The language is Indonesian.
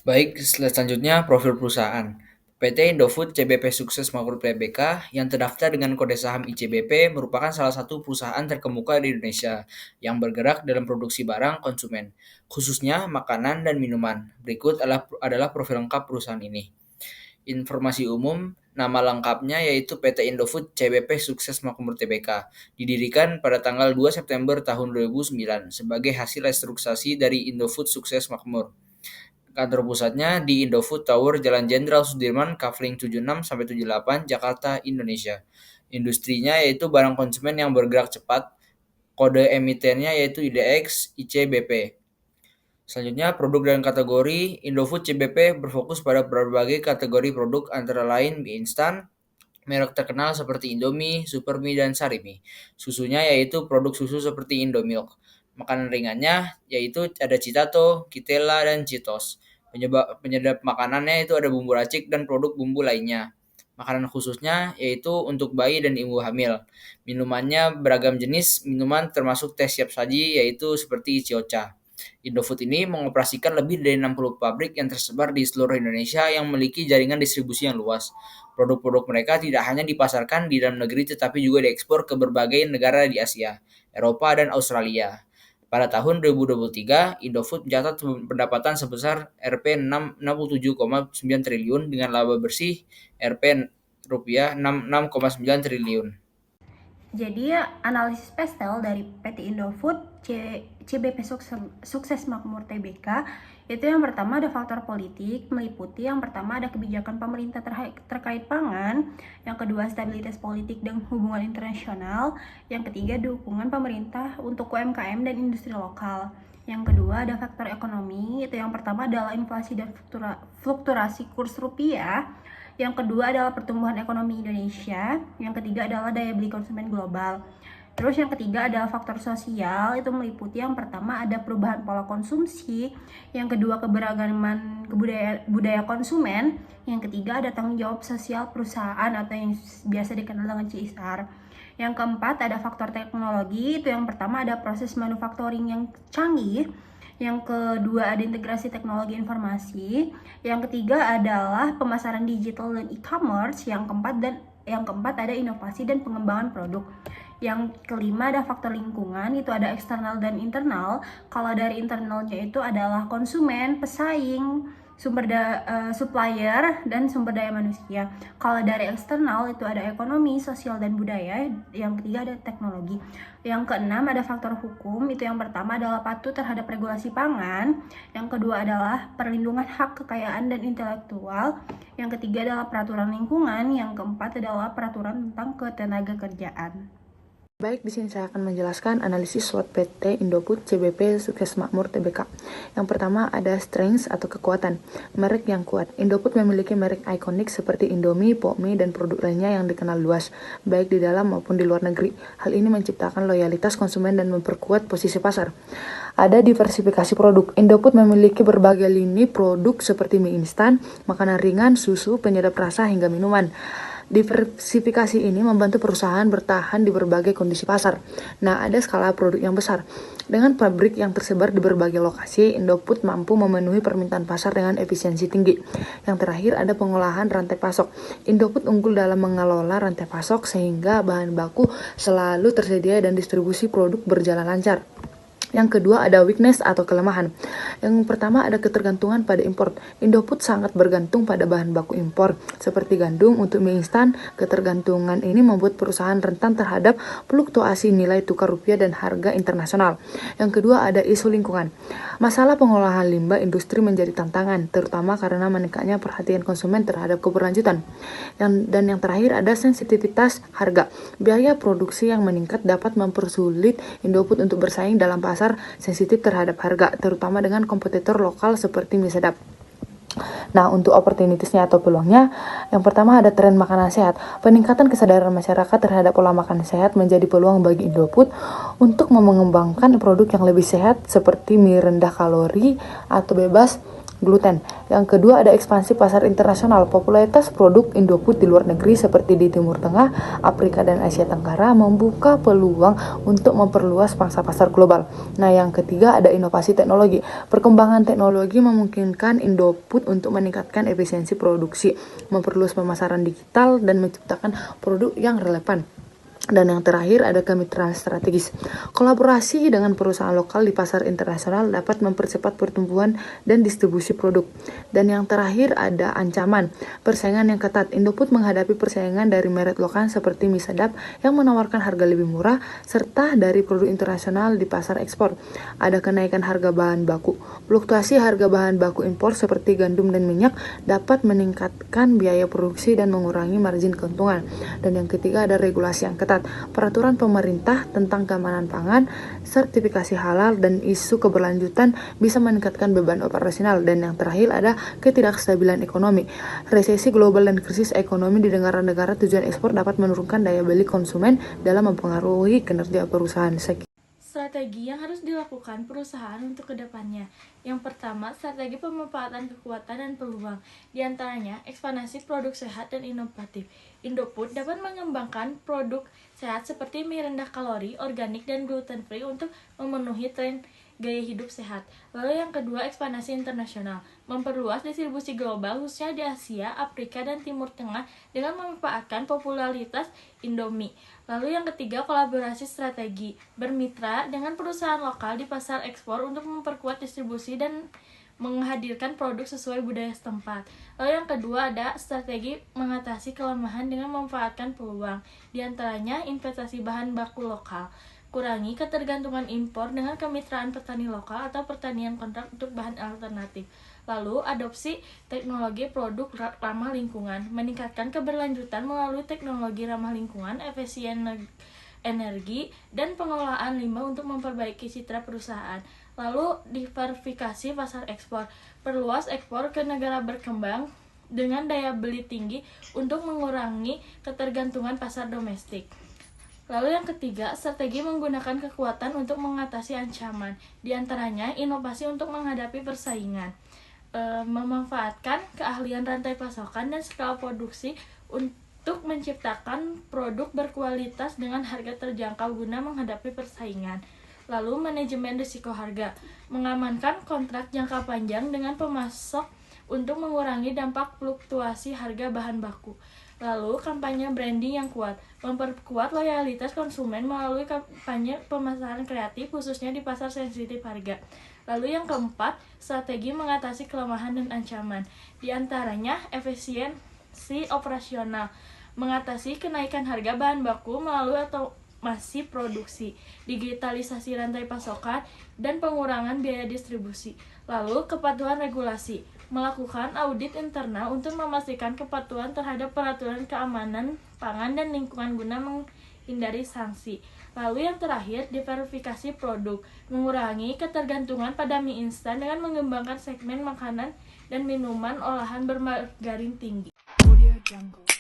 Baik, slide selanjutnya profil perusahaan. PT Indofood CBP Sukses Makmur Tbk yang terdaftar dengan kode saham ICBP merupakan salah satu perusahaan terkemuka di Indonesia yang bergerak dalam produksi barang konsumen, khususnya makanan dan minuman. Berikut adalah profil lengkap perusahaan ini. Informasi umum, nama lengkapnya yaitu PT Indofood CBP Sukses Makmur Tbk, didirikan pada tanggal 2 September tahun 2009 sebagai hasil restrukturisasi dari Indofood Sukses Makmur. Kantor pusatnya di Indofood Tower, Jalan Jenderal Sudirman, Kavling 76-78, Jakarta, Indonesia. Industrinya yaitu barang konsumen yang bergerak cepat. Kode emitennya yaitu IDX ICBP. Selanjutnya, produk dan kategori. Indofood CBP berfokus pada berbagai kategori produk antara lain mie instan, merek terkenal seperti Indomie, Supermie, dan Sarimi. Susunya yaitu produk susu seperti Indomilk. Makanan ringannya yaitu ada Citato, Kitela, dan Citos. Penyedap makanannya itu ada bumbu racik dan produk bumbu lainnya. Makanan khususnya yaitu untuk bayi dan ibu hamil. Minumannya beragam jenis minuman termasuk teh siap saji yaitu seperti Iciocha. Indofood ini mengoperasikan lebih dari 60 pabrik yang tersebar di seluruh Indonesia yang memiliki jaringan distribusi yang luas. Produk-produk mereka tidak hanya dipasarkan di dalam negeri tetapi juga diekspor ke berbagai negara di Asia, Eropa, dan Australia. Pada tahun 2023, Indofood mencatat pendapatan sebesar Rp67,9 triliun dengan laba bersih Rp rupiah 66,9 triliun. Jadi analisis pestel dari PT Indofood CBP Sukses Makmur Tbk itu yang pertama ada faktor politik, meliputi yang pertama ada kebijakan pemerintah terkait pangan, yang kedua stabilitas politik dan hubungan internasional, yang ketiga dukungan pemerintah untuk UMKM dan industri lokal. Yang kedua ada faktor ekonomi, itu yang pertama adalah inflasi dan fluktuasi kurs rupiah. Yang kedua adalah pertumbuhan ekonomi Indonesia. Yang ketiga adalah daya beli konsumen global. Terus yang ketiga adalah faktor sosial, itu meliputi yang pertama ada perubahan pola konsumsi, yang kedua keberagaman budaya konsumen, yang ketiga ada tanggung jawab sosial perusahaan atau yang biasa dikenal dengan CSR. Yang keempat ada faktor teknologi, itu yang pertama ada proses manufacturing yang canggih, yang kedua ada integrasi teknologi informasi, yang ketiga adalah pemasaran digital dan e-commerce, yang keempat ada inovasi dan pengembangan produk. Yang kelima ada faktor lingkungan, itu ada eksternal dan internal. Kalau dari internalnya itu adalah konsumen, pesaing, supplier, dan sumber daya manusia. Kalau dari eksternal itu ada ekonomi, sosial, dan budaya. Yang ketiga ada teknologi. Yang keenam ada faktor hukum, itu yang pertama adalah patuh terhadap regulasi pangan. Yang kedua adalah perlindungan hak kekayaan dan intelektual. Yang ketiga adalah peraturan lingkungan. Yang keempat adalah peraturan tentang ketenaga kerjaan. Baik, di sini saya akan menjelaskan analisis SWOT PT Indofood CBP Sukses Makmur Tbk. Yang pertama ada strengths atau kekuatan, merek yang kuat. Indofood memiliki merek ikonik seperti Indomie, Pokmie, dan produk lainnya yang dikenal luas, baik di dalam maupun di luar negeri. Hal ini menciptakan loyalitas konsumen dan memperkuat posisi pasar. Ada diversifikasi produk. Indofood memiliki berbagai lini produk seperti mie instan, makanan ringan, susu, penyedap rasa, hingga minuman. Diversifikasi ini membantu perusahaan bertahan di berbagai kondisi pasar. Nah, ada skala produk yang besar. Dengan pabrik yang tersebar di berbagai lokasi, Indofood mampu memenuhi permintaan pasar dengan efisiensi tinggi. Yang terakhir ada pengolahan rantai pasok. Indofood unggul dalam mengelola rantai pasok sehingga bahan baku selalu tersedia dan distribusi produk berjalan lancar. Yang kedua ada weakness atau kelemahan. Yang pertama ada ketergantungan pada impor. Indofood sangat bergantung pada bahan baku impor seperti gandum untuk mie instan. Ketergantungan ini membuat perusahaan rentan terhadap fluktuasi nilai tukar rupiah dan harga internasional. Yang kedua ada isu lingkungan. Masalah pengolahan limbah industri menjadi tantangan, terutama karena meningkatnya perhatian konsumen terhadap keberlanjutan. Dan yang terakhir ada sensitivitas harga. Biaya produksi yang meningkat dapat mempersulit Indofood untuk bersaing dalam pasar sensitif terhadap harga, terutama dengan kompetitor lokal seperti mie sedap. Nah, untuk opportunitiesnya atau peluangnya, yang pertama ada tren makanan sehat. Peningkatan kesadaran masyarakat terhadap pola makan sehat menjadi peluang bagi Indofood untuk mengembangkan produk yang lebih sehat seperti mie rendah kalori atau bebas gluten. Yang kedua ada ekspansi pasar internasional. Popularitas produk Indofood di luar negeri seperti di Timur Tengah, Afrika, dan Asia Tenggara membuka peluang untuk memperluas pangsa pasar global. Nah, yang ketiga ada inovasi teknologi. Perkembangan teknologi memungkinkan Indofood untuk meningkatkan efisiensi produksi, memperluas pemasaran digital, dan menciptakan produk yang relevan. Dan yang terakhir ada kemitraan strategis. Kolaborasi dengan perusahaan lokal di pasar internasional dapat mempercepat pertumbuhan dan distribusi produk. Dan yang terakhir ada ancaman. Persaingan yang ketat. Indofood menghadapi persaingan dari merek lokal seperti mie sedap yang menawarkan harga lebih murah, serta dari produk internasional di pasar ekspor. Ada kenaikan harga bahan baku. Fluktuasi harga bahan baku impor seperti gandum dan minyak dapat meningkatkan biaya produksi dan mengurangi margin keuntungan. Dan yang ketiga ada regulasi yang ketat. Peraturan pemerintah tentang keamanan pangan, sertifikasi halal, dan isu keberlanjutan bisa meningkatkan beban operasional. Dan yang terakhir ada ketidakstabilan ekonomi. Resesi global dan krisis ekonomi di negara-negara tujuan ekspor dapat menurunkan daya beli konsumen dalam mempengaruhi kinerja perusahaan. Strategi yang harus dilakukan perusahaan untuk kedepannya. Yang pertama, strategi pemanfaatan kekuatan dan peluang. Di antaranya, ekspansi produk sehat dan inovatif. Indofood dapat mengembangkan produk sehat seperti mie rendah kalori, organik, dan gluten free untuk memenuhi tren gaya hidup sehat. Lalu yang kedua, ekspansi internasional. Memperluas distribusi global khususnya di Asia, Afrika, dan Timur Tengah dengan memanfaatkan popularitas Indomie. Lalu yang ketiga, kolaborasi strategi. Bermitra dengan perusahaan lokal di pasar ekspor untuk memperkuat distribusi dan menghadirkan produk sesuai budaya setempat. Lalu yang kedua ada strategi mengatasi kelemahan dengan memanfaatkan peluang. Di antaranya investasi bahan baku lokal. Kurangi ketergantungan impor dengan kemitraan petani lokal atau pertanian kontrak untuk bahan alternatif. Lalu, adopsi teknologi produk ramah lingkungan. Meningkatkan keberlanjutan melalui teknologi ramah lingkungan, efisien energi, dan pengelolaan limbah untuk memperbaiki citra perusahaan. Lalu, diversifikasi pasar ekspor. Perluas ekspor ke negara berkembang dengan daya beli tinggi untuk mengurangi ketergantungan pasar domestik. Lalu yang ketiga, strategi menggunakan kekuatan untuk mengatasi ancaman. Di antaranya, inovasi untuk menghadapi persaingan. Memanfaatkan keahlian rantai pasokan dan skala produksi untuk menciptakan produk berkualitas dengan harga terjangkau guna menghadapi persaingan. Lalu, manajemen risiko harga. Mengamankan kontrak jangka panjang dengan pemasok untuk mengurangi dampak fluktuasi harga bahan baku. Lalu, kampanye branding yang kuat. Memperkuat loyalitas konsumen melalui kampanye pemasaran kreatif khususnya di pasar sensitif harga. Lalu yang keempat, strategi mengatasi kelemahan dan ancaman. Di antaranya, efisiensi operasional. Mengatasi kenaikan harga bahan baku melalui otomasi produksi, digitalisasi rantai pasokan, dan pengurangan biaya distribusi. Lalu, kepatuhan regulasi. Melakukan audit internal untuk memastikan kepatuhan terhadap peraturan keamanan pangan dan lingkungan guna menghindari sanksi. Lalu yang terakhir, diverifikasi produk. Mengurangi ketergantungan pada mie instan dengan mengembangkan segmen makanan dan minuman olahan bermargarin tinggi. Audio Jungle.